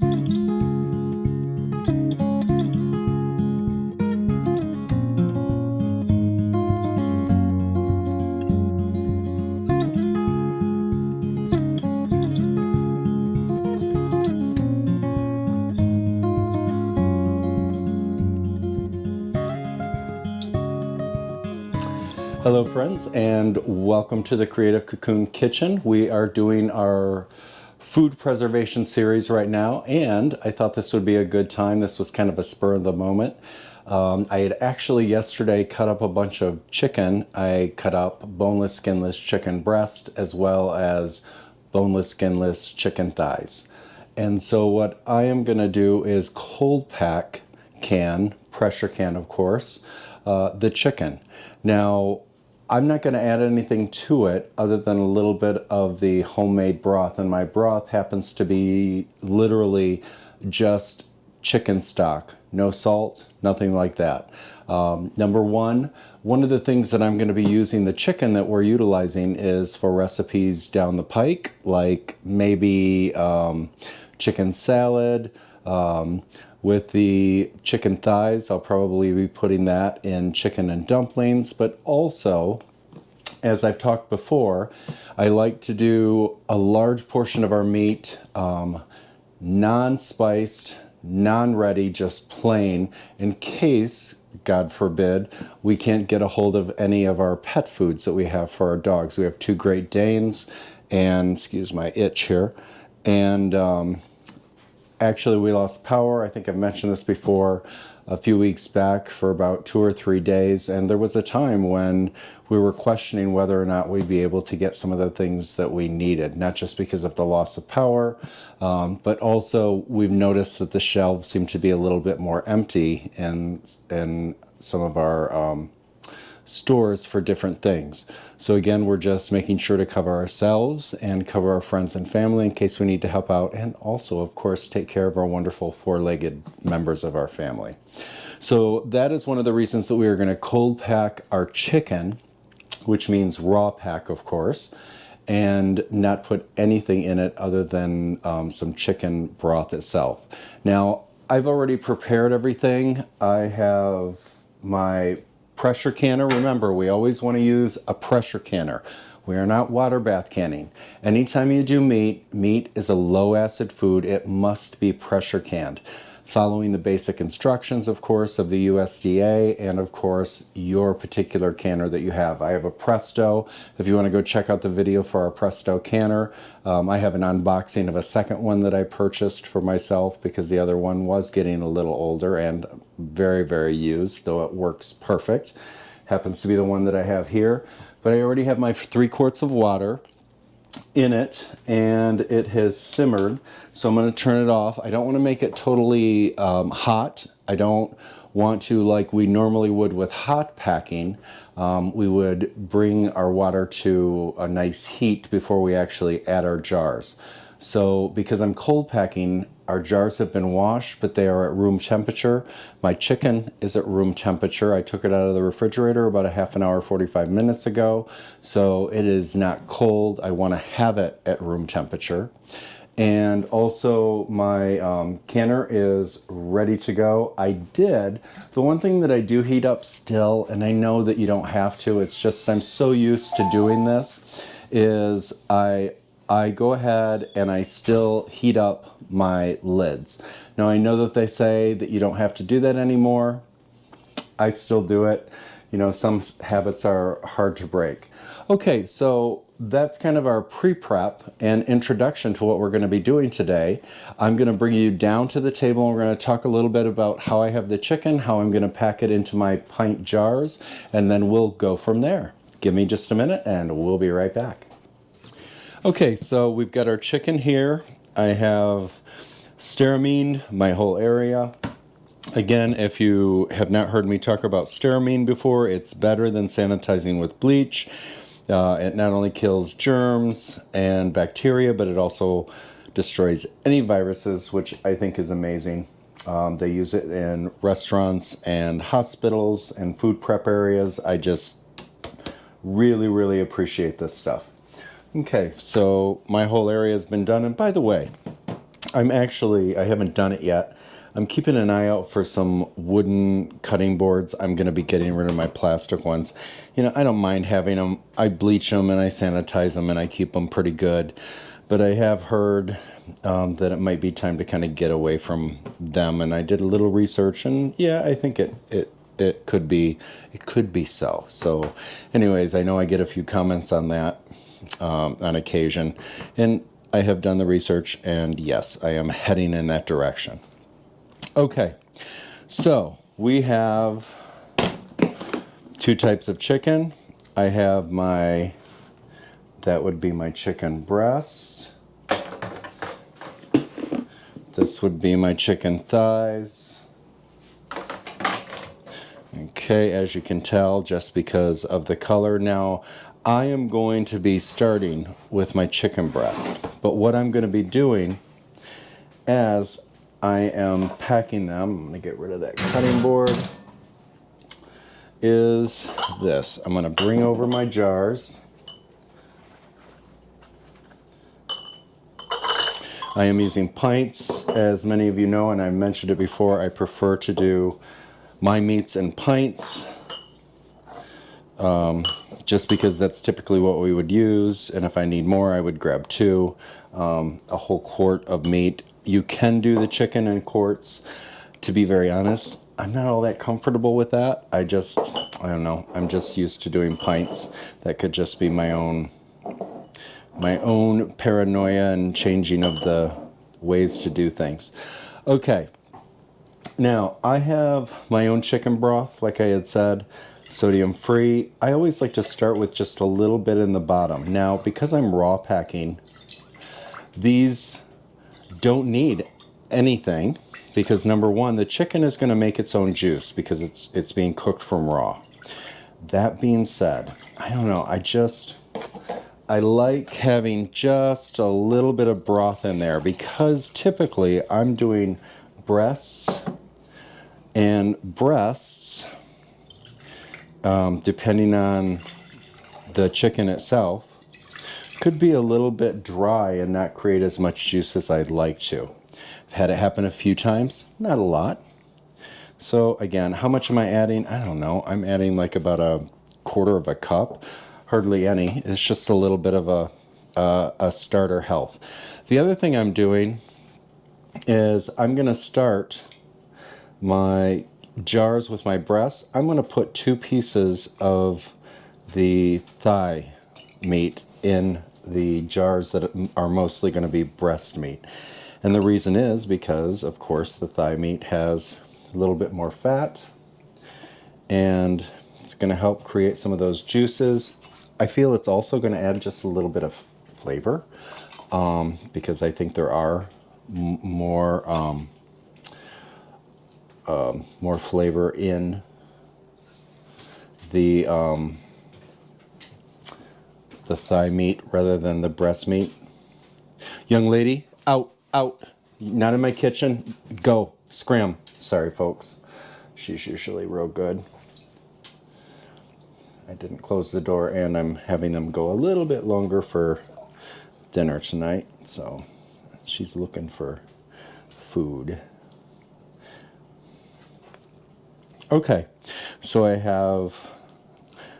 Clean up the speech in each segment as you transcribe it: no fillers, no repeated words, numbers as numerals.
Hello friends, and welcome to the Creative Cocoon Kitchen. We are doing our food preservation series right now, and I thought this would be a good time. This was kind of a spur of the moment. I had actually yesterday cut up a bunch of chicken. I cut up boneless, skinless chicken breast as well as boneless, skinless chicken thighs. And so what I am going to do is cold pack pressure can of course, the chicken. Now, I'm not going to add anything to it other than a little bit of the homemade broth, and my broth happens to be literally just chicken stock, no salt, nothing like that. Number one of the things that I'm going to be using the chicken that we're utilizing is for recipes down the pike, like maybe chicken salad. With the chicken thighs, I'll probably be putting that in chicken and dumplings, but also, as I've talked before, I like to do a large portion of our meat non-spiced, non-ready, just plain, in case, God forbid, we can't get a hold of any of our pet foods that we have for our dogs. We have two Great Danes, and, excuse my itch here, and actually, we lost power. I think I've mentioned this before a few weeks back for about 2 or 3 days. And there was a time when we were questioning whether or not we'd be able to get some of the things that we needed, not just because of the loss of power, but also we've noticed that the shelves seem to be a little bit more empty in some of our stores for different things. So again, we're just making sure to cover ourselves and cover our friends and family in case we need to help out, and also, of course, take care of our wonderful four-legged members of our family. So that is one of the reasons that we are going to cold pack our chicken, which means raw pack, of course, and not put anything in it other than some chicken broth itself. Now, I've already prepared everything. I have my pressure canner. Remember, we always want to use a pressure canner. We are not water bath canning. Anytime you do meat is a low acid food. It must be pressure canned, following the basic instructions, of course, of the USDA, and of course your particular canner that you have. I have a Presto. If you want to go check out the video for our Presto canner, I have an unboxing of a second one that I purchased for myself because the other one was getting a little older and very, very used, though it works perfect. Happens to be the one that I have here. But I already have my 3 quarts of water in it, and it has simmered, so I'm going to turn it off. I don't want to make it totally hot. I don't want to, like we normally would with hot packing, we would bring our water to a nice heat before we actually add our jars. So because I'm cold packing, our jars have been washed, but they are at room temperature. My chicken is at room temperature. I took it out of the refrigerator about a half an hour, 45 minutes ago. So it is not cold. I want to have it at room temperature. And also my canner is ready to go. The one thing that I do heat up still, and I know that you don't have to, it's just I'm so used to doing this, is I go ahead and I still heat up my lids. Now I know that they say that you don't have to do that anymore. I still do it. You know, some habits are hard to break. Okay, so that's kind of our pre-prep and introduction to what we're going to be doing today. I'm going to bring you down to the table and we're going to talk a little bit about how I have the chicken, how I'm going to pack it into my pint jars, and then we'll go from there. Give me just a minute and we'll be right back. Okay, so we've got our chicken here. I have Stearamine my whole area. Again, if you have not heard me talk about Stearamine before, it's better than sanitizing with bleach. It not only kills germs and bacteria, but it also destroys any viruses, which I think is amazing. They use it in restaurants and hospitals and food prep areas. I just really, really appreciate this stuff. Okay, so my whole area has been done. And by the way, I haven't done it yet. I'm keeping an eye out for some wooden cutting boards. I'm going to be getting rid of my plastic ones. I don't mind having them. I bleach them and I sanitize them and I keep them pretty good. But I have heard that it might be time to kind of get away from them. And I did a little research, and yeah, I think it could be so. So, anyways, I know I get a few comments on that on occasion, and I have done the research, and yes, I am heading in that direction. Okay, so we have two types of chicken. I have that would be my chicken breast. This would be my chicken thighs. Okay, as you can tell, just because of the color. Now, I am going to be starting with my chicken breast, but what I'm going to be doing as I am packing them, I'm going to get rid of that cutting board, is this. I'm going to bring over my jars. I am using pints, as many of you know, and I mentioned it before. I prefer to do my meats in pints, just because that's typically what we would use. And if I need more, I would grab two, a whole quart of meat. You can do the chicken in quarts. To be very honest, I'm not all that comfortable with that. I don't know. I'm just used to doing pints. That could just be my own paranoia and changing of the ways to do things. Okay. Now, I have my own chicken broth, like I had said, sodium free. I always like to start with just a little bit in the bottom. Now, because I'm raw packing, these don't need anything, because number one, the chicken is going to make its own juice because it's being cooked from raw. That being said, I don't know, I like having just a little bit of broth in there, because typically I'm doing breasts, and breasts, depending on the chicken itself, could be a little bit dry and not create as much juice as I'd like to. I've had it happen a few times, not a lot. So again, how much am I adding? I don't know. I'm adding like about a quarter of a cup. Hardly any. It's just a little bit of a starter health. The other thing I'm doing is I'm going to start my jars with my breasts. I'm going to put 2 pieces of the thigh meat in the jars that are mostly going to be breast meat. And the reason is because, of course, the thigh meat has a little bit more fat, and it's going to help create some of those juices. I feel it's also going to add just a little bit of flavor, because I think there are more flavor in the thigh meat rather than the breast meat. Young lady, out, not in my kitchen, go, scram. Sorry, folks. She's usually real good. I didn't close the door, and I'm having them go a little bit longer for dinner tonight, so she's looking for food. Okay, so I have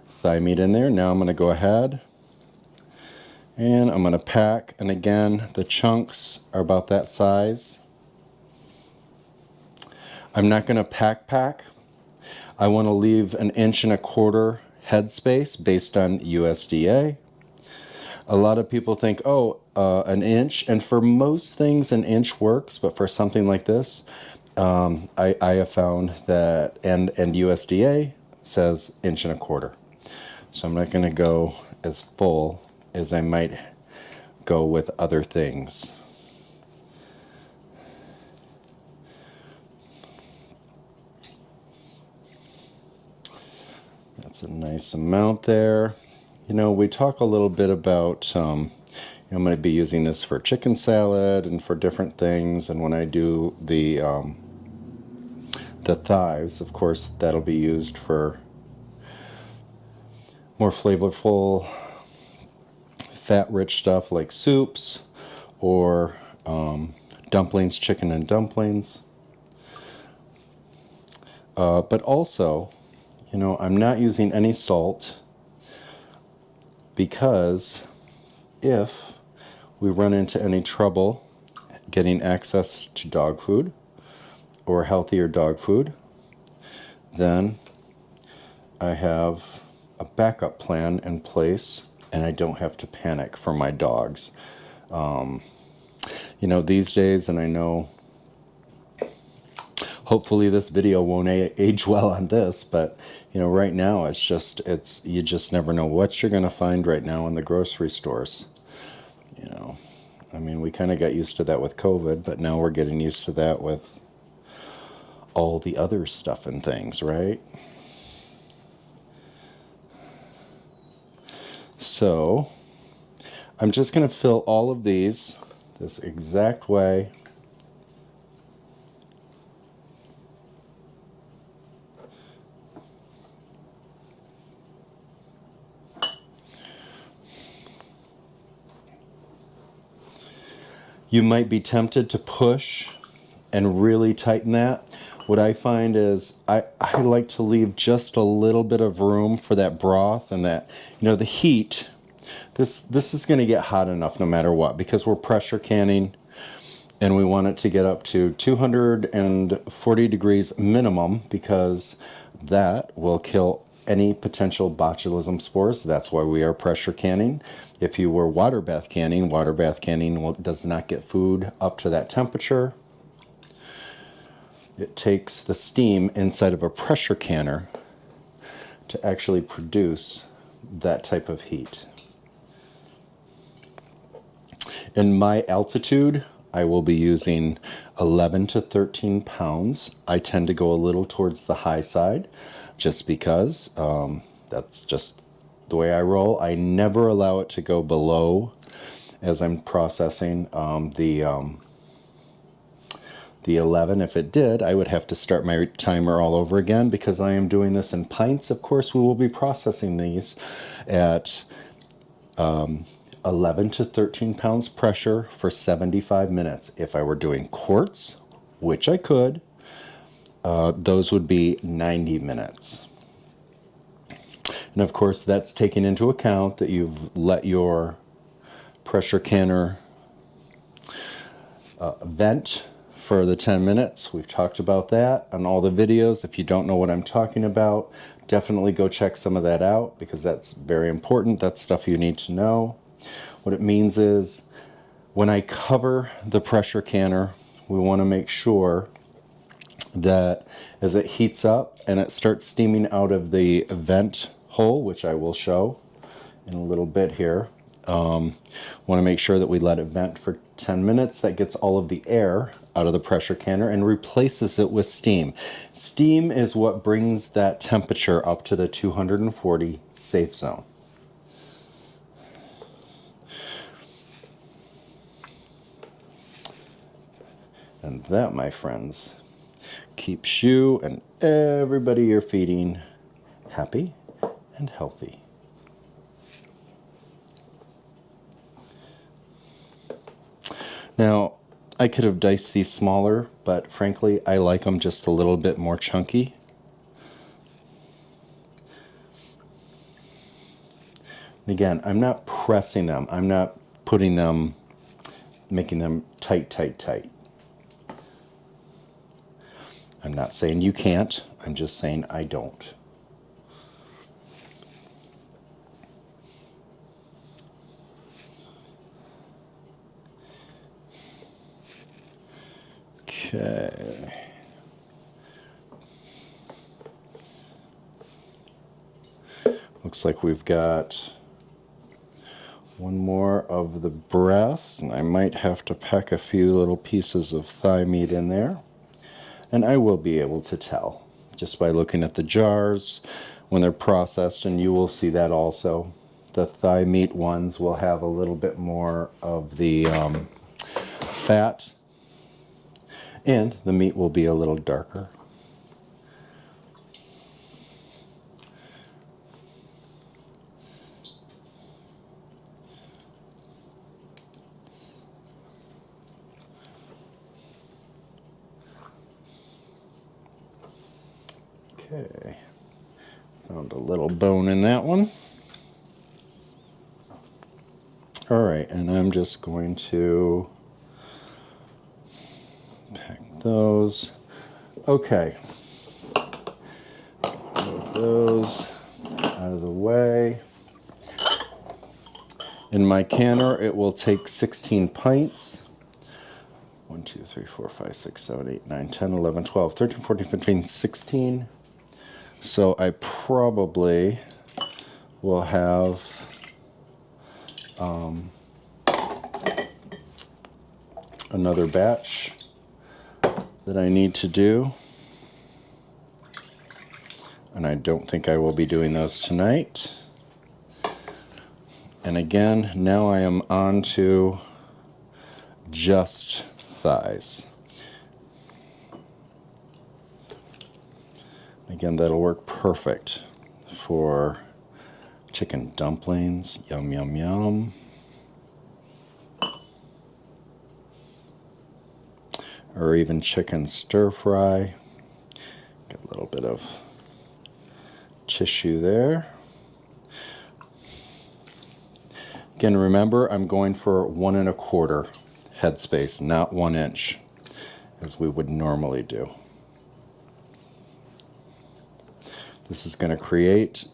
thigh meat in there. Now I'm going to go ahead and I'm going to pack, and again, the chunks are about that size. I'm not going to pack. I want to leave 1.25 inches headspace based on USDA. A lot of people think, 1 inch, and for most things 1 inch works, but for something like this, I have found that, and USDA says 1.25 inches. So I'm not going to go as full as I might go with other things. That's a nice amount there. We talk a little bit about, I'm going to be using this for chicken salad and for different things. And when I do the thighs, of course, that'll be used for more flavorful, fat-rich stuff like soups or dumplings, chicken and dumplings. But also, you know, I'm not using any salt because if we run into any trouble getting access to dog food or healthier dog food, then I have a backup plan in place and I don't have to panic for my dogs. You know, these days, and I know hopefully this video won't age well on this, but you know, right now it's you just never know what you're going to find right now in the grocery stores. You know, I mean, we kind of got used to that with COVID, but now we're getting used to that with all the other stuff and things, right? So I'm just going to fill all of these this exact way. You might be tempted to push and really tighten that. What I find is I like to leave just a little bit of room for that broth and that, you know, the heat. This is going to get hot enough no matter what because we're pressure canning and we want it to get up to 240 degrees minimum because that will kill any potential botulism spores. That's why we are pressure canning. If you were water bath canning does not get food up to that temperature. It takes the steam inside of a pressure canner to actually produce that type of heat. In my altitude, I will be using 11 to 13 pounds. I tend to go a little towards the high side just because that's just the way I roll. I never allow it to go below as I'm processing the 11. If it did, I would have to start my timer all over again because I am doing this in pints. Of course, we will be processing these at 11 to 13 pounds pressure for 75 minutes. If I were doing quarts, which I could, those would be 90 minutes. And of course, that's taking into account that you've let your pressure canner vent for the 10 minutes. We've talked about that on all the videos. If you don't know what I'm talking about, definitely go check some of that out because that's very important. That's stuff you need to know. What it means is when I cover the pressure canner, we want to make sure that as it heats up and it starts steaming out of the vent hole, which I will show in a little bit here, want to make sure that we let it vent for 10 minutes. That gets all of the air out of the pressure canner and replaces it with steam. Steam is what brings that temperature up to the 240 safe zone. And that, my friends, keeps you and everybody you're feeding happy and healthy. Now, I could have diced these smaller, but frankly, I like them just a little bit more chunky. And again, I'm not pressing them. I'm not putting them, making them tight, tight, tight. I'm not saying you can't. I'm just saying I don't. Okay. Looks like we've got one more of the breast, and I might have to pack a few little pieces of thigh meat in there. And I will be able to tell just by looking at the jars when they're processed, and you will see that also. The thigh meat ones will have a little bit more of the fat, and the meat will be a little darker. Okay, found a little bone in that one. All right, and I'm just going to pack those. Okay, move those out of the way. In my canner, it will take 16 pints. 1, 2, 3, 4, 5, 6, 7, 8, 9, 10, 11, 12, 13, 14, 15, 16. So I probably will have another batch that I need to do. And I don't think I will be doing those tonight. And again, now I am on to just thighs. Again, that'll work perfect for chicken dumplings. Yum, yum, yum. Or even chicken stir fry. Get a little bit of tissue there. Again, remember, I'm going for 1 1/4 headspace, not 1 inch, as we would normally do. This is going to create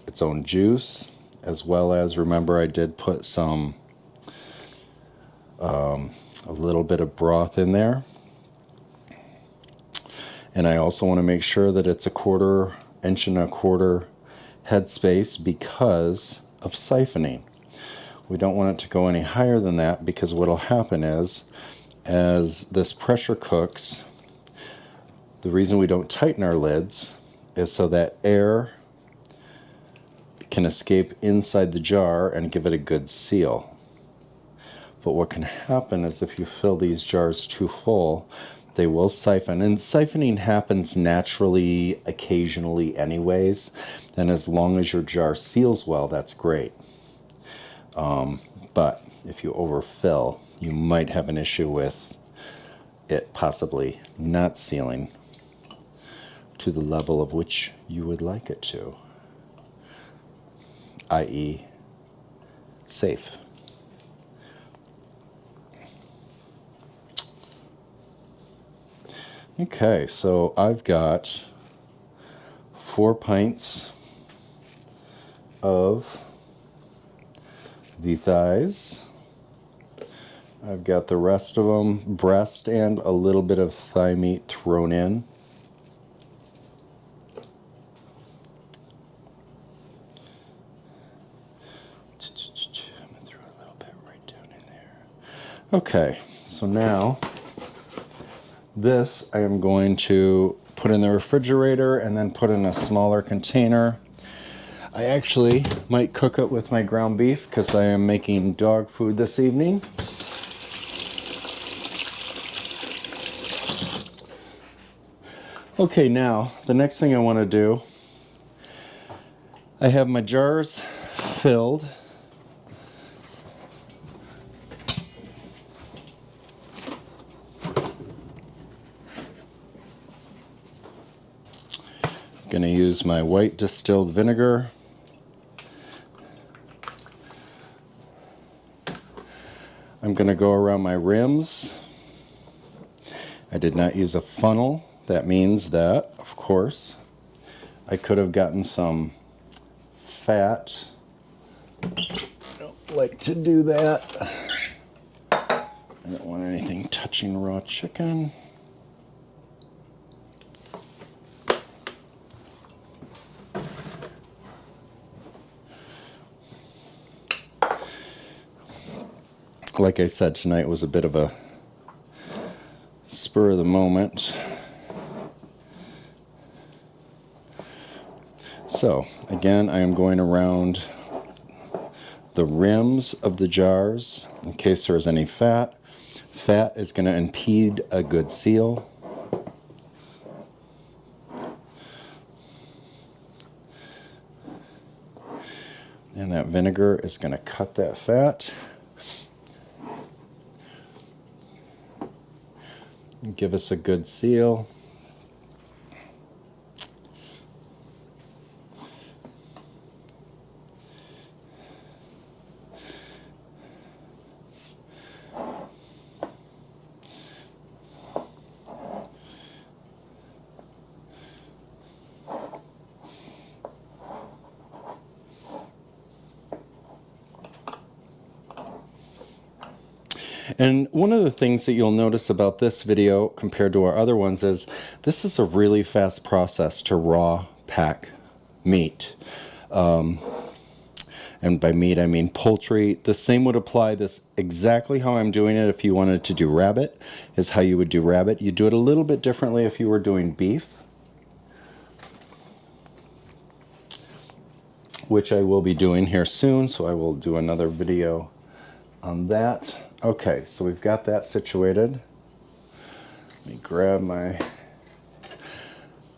its own juice, as well as, remember, I did put some, a little bit of broth in there. And I also want to make sure that it's 1/4 inch and 1/4 headspace because of siphoning. We don't want it to go any higher than that, because what will happen is, as this pressure cooks, the reason we don't tighten our lids is so that air can escape inside the jar and give it a good seal. But what can happen is if you fill these jars too full, they will siphon. And siphoning happens naturally, occasionally anyways. And as long as your jar seals well, that's great. But if you overfill, you might have an issue with it possibly not sealing to the level of which you would like it to, i.e. safe. Okay, so I've got 4 pints of the thighs. I've got the rest of them, breast and a little bit of thigh meat thrown in. I'm going to throw a little bit right down in there. Okay, so now this I am going to put in the refrigerator and then put in a smaller container. I actually might cook it with my ground beef because I am making dog food this evening. Okay, now the next thing I want to do, I have my jars filled. I'm going to use my white distilled vinegar. I'm going to go around my rims. I did not use a funnel. That means that, of course, I could have gotten some fat. I don't like to do that. I don't want anything touching raw chicken. Like I said, tonight was a bit of a spur of the moment. So, again, I am going around the rims of the jars in case there is any fat. Fat is going to impede a good seal. And that vinegar is going to cut that fat. Give us a good seal. And one of the things that you'll notice about this video compared to our other ones is this is a really fast process to raw pack meat. And by meat, I mean poultry. The same would apply this exactly how I'm doing it if you wanted to do rabbit, is how you would do rabbit. You do it a little bit differently if you were doing beef, which I will be doing here soon, so I will do another video on that. Okay, so we've got that situated. Let me grab my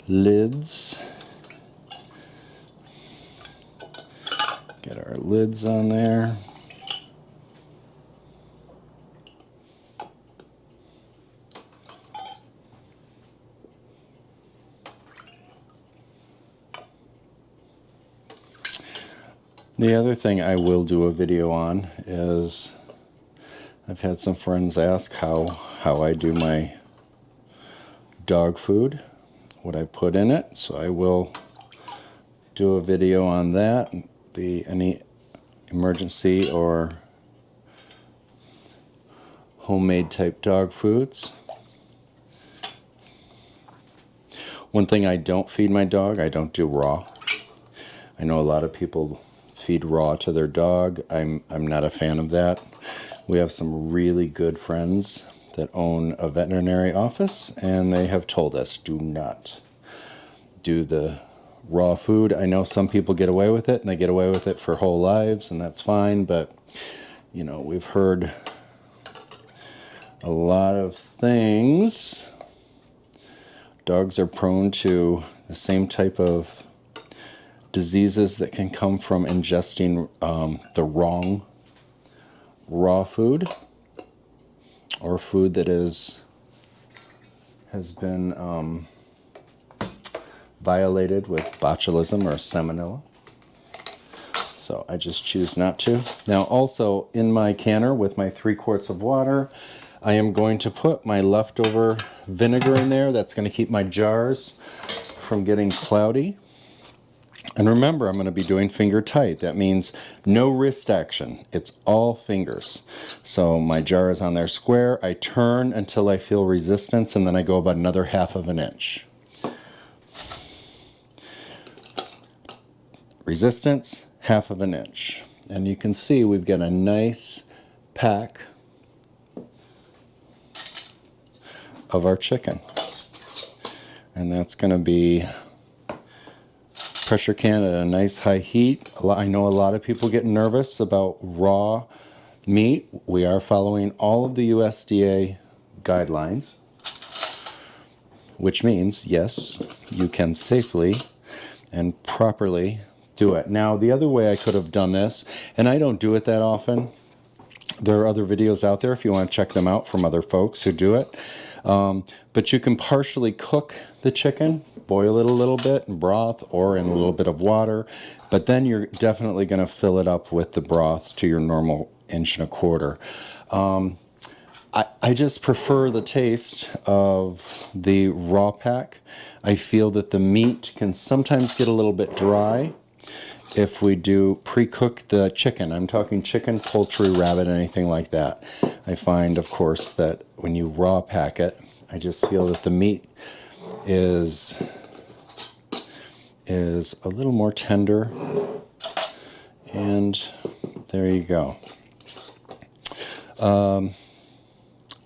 lids. Get our lids on there. The other thing I will do a video on is I've had some friends ask how I do my dog food, what I put in it, so I will do a video on that. Any emergency or homemade type dog foods. One thing I don't feed my dog, I don't do raw. I know a lot of people feed raw to their dog. I'm not a fan of that. We have some really good friends that own a veterinary office, and they have told us do not do the raw food. I know some people get away with it, and they get away with it for whole lives, and that's fine, but you know, we've heard a lot of things. Dogs are prone to the same type of diseases that can come from ingesting the wrong raw food, or food that has been violated with botulism or salmonella. So I just choose not to. Now also in my canner with my 3 quarts of water, I am going to put my leftover vinegar in there. That's going to keep my jars from getting cloudy. And remember, I'm going to be doing finger tight. That means no wrist action. It's all fingers. So my jar is on there square. I turn until I feel resistance, and then I go about another 1/2 inch. Resistance, 1/2 inch. And you can see we've got a nice pack of our chicken. And that's going to be pressure can at a nice high heat. I know a lot of people get nervous about raw meat. We are following all of the USDA guidelines, which means, yes, you can safely and properly do it. Now, the other way I could have done this, and I don't do it that often, there are other videos out there if you want to check them out from other folks who do it. But you can partially cook the chicken, boil it a little bit in broth or in a little bit of water, but then you're definitely going to fill it up with the broth to your normal 1.25 inches. I just prefer the taste of the raw pack. I feel that the meat can sometimes get a little bit dry if we do pre-cook the chicken. I'm talking chicken, poultry, rabbit, anything like that. I find, of course, that when you raw pack it, I just feel that the meat is a little more tender. And there you go.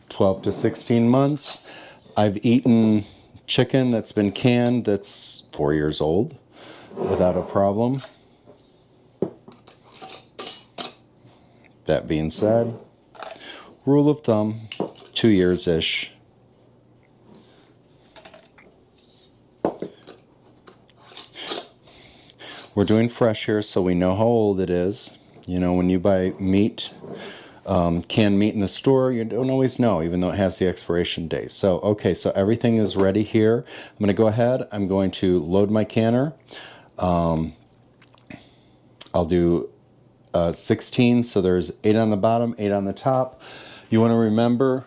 12 to 16 months. I've eaten chicken that's been canned that's 4 years old without a problem. That being said, rule of thumb, 2 years-ish. We're doing fresh here so we know how old it is. You know, when you buy meat, canned meat in the store, you don't always know, even though it has the expiration date. So, okay, so everything is ready here. I'm going to go ahead. I'm going to load my canner. I'll do 16, so there's 8 on the bottom, 8 on the top. You want to remember,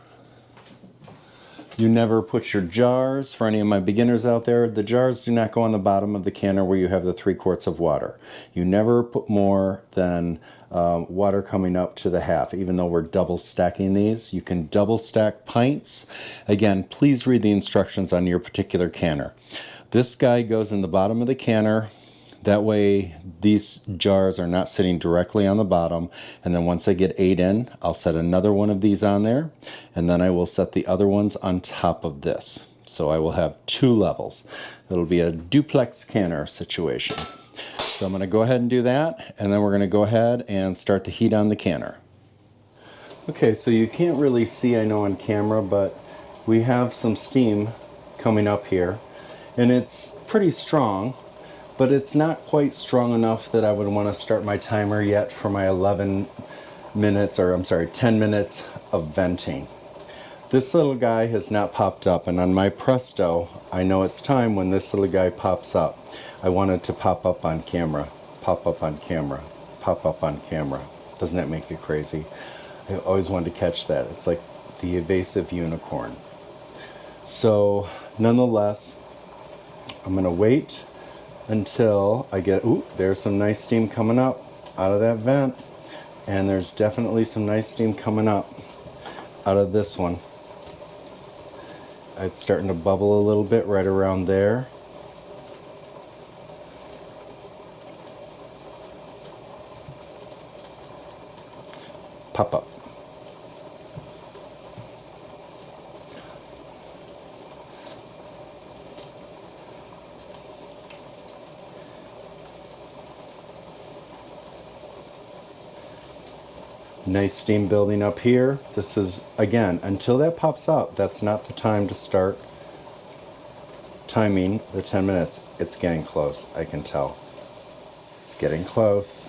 you never put your jars, for any of my beginners out there, the jars do not go on the bottom of the canner where you have the 3 quarts of water. You never put more than water coming up to the half. Even though we're double stacking these, you can double stack pints. Again, please read the instructions on your particular canner. This guy goes in the bottom of the canner. That way these jars are not sitting directly on the bottom. And then once I get 8 in, I'll set another one of these on there. And then I will set the other ones on top of this. So I will have 2 levels. It'll be a duplex canner situation. So I'm going to go ahead and do that. And then we're going to go ahead and start the heat on the canner. Okay, so you can't really see, I know, on camera, but we have some steam coming up here. And it's pretty strong. But it's not quite strong enough that I would want to start my timer yet for my 11 minutes, or I'm sorry, 10 minutes of venting. This little guy has not popped up, and on my Presto, I know it's time when this little guy pops up. I want it to pop up on camera, pop up on camera, pop up on camera. Doesn't that make it crazy? I always wanted to catch that. It's like the evasive unicorn. So, nonetheless, I'm going to wait until I get, ooh, there's some nice steam coming up out of that vent. And there's definitely some nice steam coming up out of this one. It's starting to bubble a little bit right around there. Pop up. Nice steam building up here. This is, again, until that pops up, that's not the time to start timing the 10 minutes. It's getting close, I can tell. It's getting close.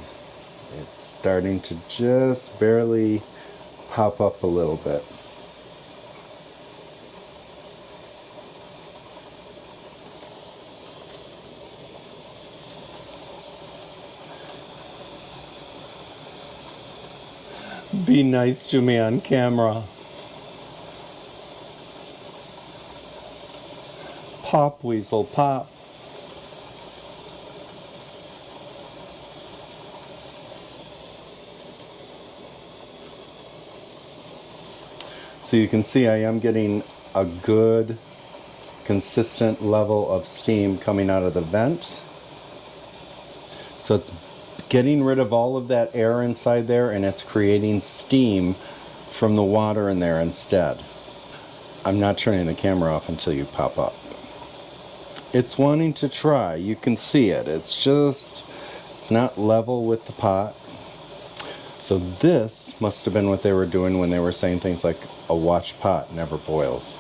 It's starting to just barely pop up a little bit. Be nice to me on camera. Pop, weasel, pop. So you can see I am getting a good, consistent level of steam coming out of the vent. So it's getting rid of all of that air inside there, and it's creating steam from the water in there instead. I'm not turning the camera off until you pop up. It's wanting to try. You can see it. It's not level with the pot. So this must have been what they were doing when they were saying things like a watch pot never boils.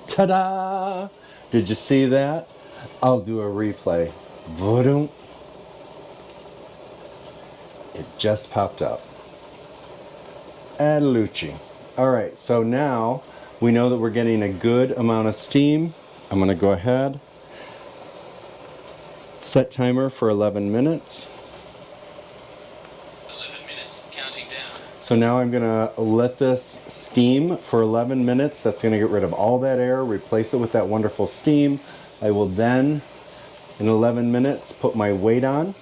Ta-da! Did you see that? I'll do a replay. Voodoo. It just popped up. Adelucci. Alright, so now we know that we're getting a good amount of steam. I'm going to go ahead, set timer for 11 minutes. 11 minutes, counting down. So now I'm going to let this steam for 11 minutes. That's going to get rid of all that air, replace it with that wonderful steam. I will then, in 11 minutes, put my weight on,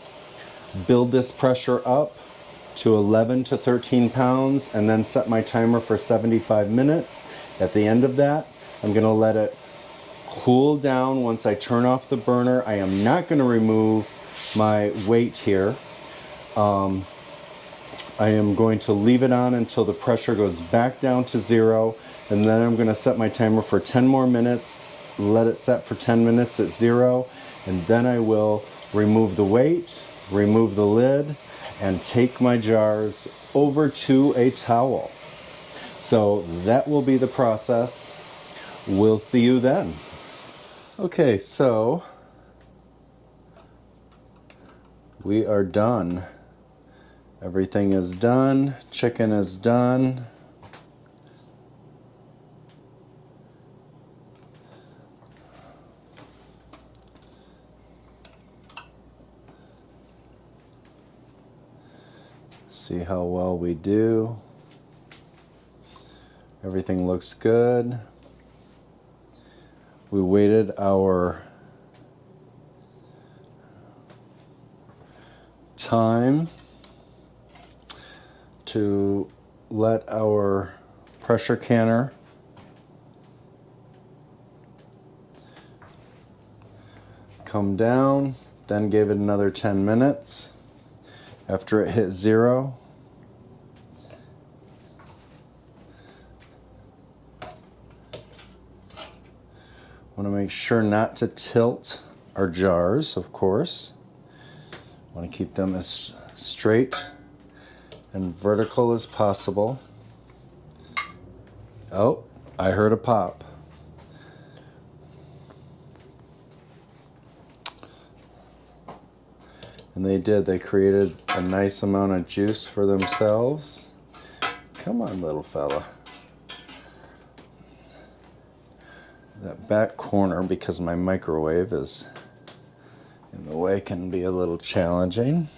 build this pressure up to 11 to 13 pounds, and then set my timer for 75 minutes. At the end of that, I'm going to let it cool down once I turn off the burner. I am not going to remove my weight here. I am going to leave it on until the pressure goes back down to 0, and then I'm going to set my timer for 10 more minutes, let it set for 10 minutes at 0, and then I will remove the weight, remove the lid, and take my jars over to a towel. So that will be the process. We'll see you then. Okay, so we are done. Everything is done. Chicken is done. See how well we do. Everything looks good. We waited our time. to let our pressure canner come down, then gave it another 10 minutes. After it hit 0, want to make sure not to tilt our jars, of course. Want to keep them as straight and vertical as possible. Oh, I heard a pop. And they did. They created a nice amount of juice for themselves. Come on, little fella. That back corner, because my microwave is in the way, can be a little challenging.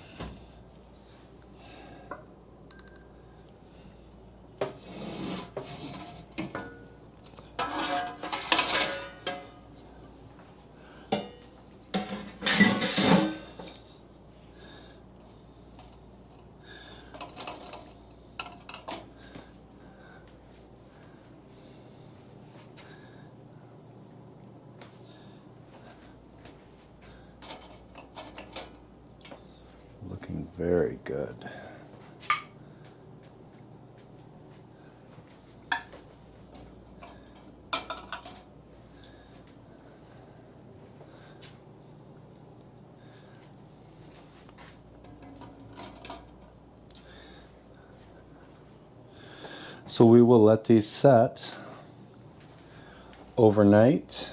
Looking very good. So we will let these set overnight.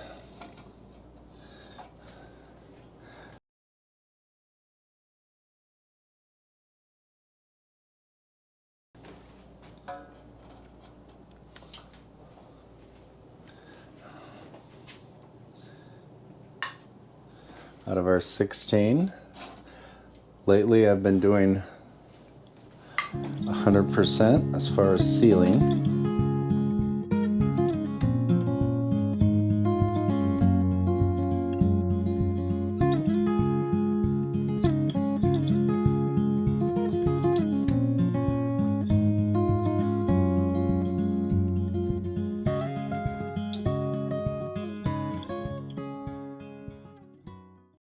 Out of our 16. Lately I've been doing 100% as far as sealing.